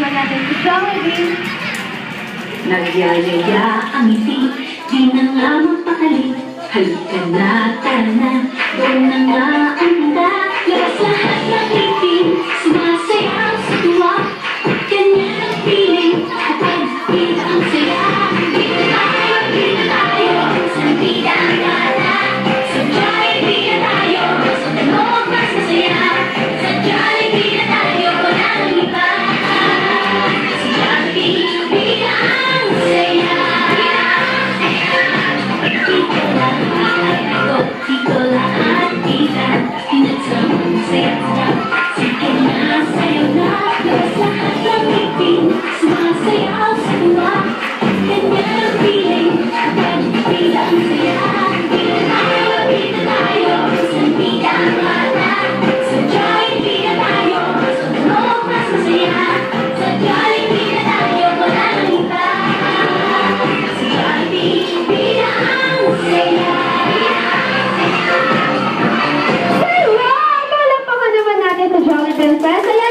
naman natin si Jollibee. Nagyayaya ang ngiti, di na nga magpakali. Halika na, tara na, doon na nga ang handa. Labas lahat ng ngipin, sumasayaw sa tuwa. Ganyan ang feeling, kapag kita ang saya. Di na tayo, sa bida ang gala. Sa Jollibee na tayo, sa tunog mas masaya. Sa Jollibee na tayo, walang iba. Sa Jollibee, bida ang saya. Dito lahat kita, pinagsama ang saya. Sige na, sayo na, labas lahat ng ngipin, sumasayaw sa tuwa. Ganyan ang feeling, kapag bida ang saya. Bida tayo, sa bida ang gala. Sa Jollibee na tayo, sa tunog mas masaya. Sa Jollibee na tayo, walang iba. Sa Jollibee, bida ang saya. Palakpakan naman natin sa Jollibee Fest.